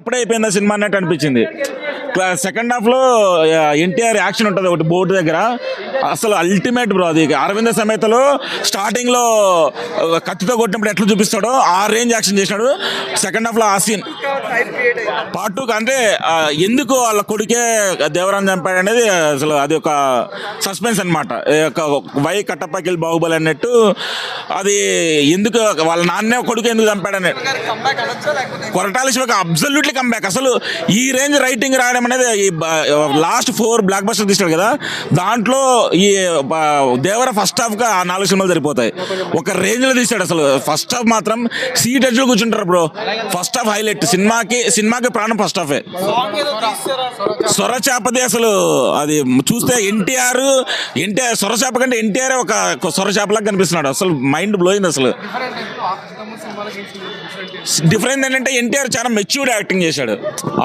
అప్పుడే అయిపోయింది ఆ సినిమా అన్నట్టు అనిపించింది. సెకండ్ హాఫ్ లో ఎన్టీఆర్ యాక్షన్ ఉంటుంది ఒకటి బోర్డు దగ్గర, అసలు అల్టిమేట్ బ్రో. అది అరవింద సమేతలో స్టార్టింగ్ లో కత్తితో కొట్టినప్పుడు ఎట్లా చూపిస్తాడో ఆ రేంజ్ యాక్షన్ చేసినాడు. సెకండ్ హాఫ్ లో ఆ సీన్ పార్ట్ 2 అంటే ఎందుకు వాళ్ళ కొడుకే దేవరాన్ని చంపాడు అనేది అసలు అది ఒక సస్పెన్స్ అనమాట. వై కట్టప్పకిల్ బాహుబలి అన్నట్టు అది ఎందుకు వాళ్ళ నాన్నే కొడుకు ఎందుకు చంపాడని. కొరటాల శివకి అబ్సల్యూట్లీ కంబ్యాక్. అసలు ఈ రేంజ్ రైటింగ్ రాయడం అనేది లాస్ట్ 4 బ్లాక్ బస్టర్ తీసాడు కదా, దాంట్లో ఈ దేవర ఫస్ట్ హాఫ్ గా 4 సినిమాలు సరిపోతాయి. ఒక రేంజ్ లో తీసాడు. అసలు ఫస్ట్ హాఫ్ మాత్రం సీట్ ఎడ్జ్ లో కూర్చుంటారు బ్రో. First half highlight. సినిమాకి ప్రాణం ఫస్ట్ హాఫే. సొరచాపది అసలు అది చూస్తే ఎన్టీఆర్ సొరచాప కంటే ఎన్టీఆర్ ఒక సొరచాపలాగా కనిపిస్తున్నాడు. అసలు మైండ్ బ్లోయింగ్. అసలు డిఫరెంట్ ఏంటంటే ఎన్టీఆర్ చాలా మెచ్యూర్డ్ యాక్టింగ్ చేశాడు.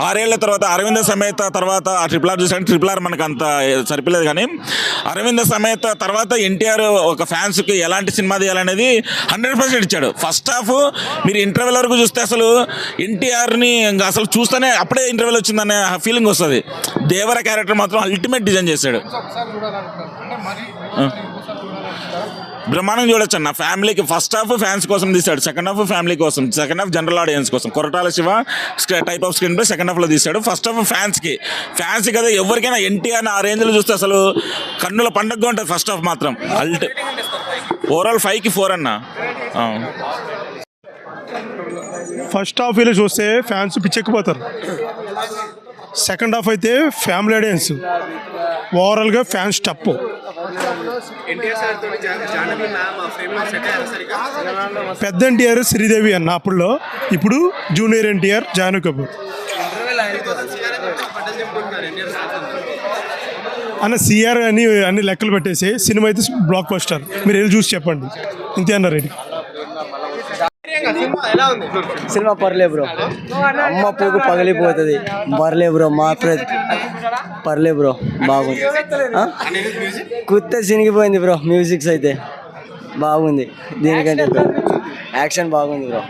6 ఏళ్ల తర్వాత అరవింద సమేత తర్వాత ఆ RRR చూసాడు. RRR మనకు అంత సరిపోలేదు, కానీ అరవింద సమేత తర్వాత ఎన్టీఆర్ ఒక ఫ్యాన్స్ కి ఎలాంటి సినిమా తీయాలనేది 100% ఇచ్చాడు. ఫస్ట్ హాఫ్ మీరు ఇంటర్వెల్ వరకు చూస్తే అసలు ఎన్టీఆర్ ని అసలు చూస్తేనే అప్పుడే ఇంటర్వెల్ వచ్చిందనే ఫీలింగ్ వస్తుంది. దేవర క్యారెక్టర్ మాత్రం అల్టిమేట్ డిజైన్ చేశాడు. బ్రహ్మాండం చూడొచ్చు అన్న. ఫ్యామిలీకి ఫస్ట్ హాఫ్ ఫ్యాన్స్ కోసం తీశాడు, సెకండ్ హాఫ్ ఫ్యామిలీ కోసం, సెకండ్ హాఫ్ జనరల్ ఆడియన్స్ కోసం. Koratala Shiva type off screen play second half లో తీశాడు. ఫస్ట్ హాఫ్ ఫ్యాన్స్ కదా ఎవరికైనా ఎన్టీఆర్ ఆ రేంజ్ లో చూస్తే అసలు కన్నుల పండగగా ఉంటుంది. ఫస్ట్ హాఫ్ మాత్రం ఓవరాల్ 5కి 4 అన్న. ఫస్ట్ హాఫ్ ఇలా చూస్తే ఫ్యాన్స్ పిచ్చెక్కిపోతారు. సెకండ్ హాఫ్ అయితే ఫ్యామిలీ ఆడియన్స్, ఓవరాల్గా ఫ్యాన్స్ టప్. పెద్ద ఎన్టీఆర్ శ్రీదేవి అన్న అప్పుడులో, ఇప్పుడు జూనియర్ ఎన్టీఆర్ జాను కపూర్ అన్న. సిఆర్ అని అన్ని లెక్కలు పెట్టేసి సినిమా అయితే బ్లాక్ బస్టర్. మీరు వెళ్ళి చూసి చెప్పండి. ఇంతే అన్న రెడీ. సినిమా పర్లే బ్రో. అమ్మ పువ్వు పగిలిపోతుంది. పర్లే బ్రో. పర్లే బ్రో, బాగుంది. కుత్త చినిగిపోయింది బ్రో. మ్యూజిక్స్ అయితే బాగుంది. దీనికంటే యాక్షన్ బాగుంది బ్రో.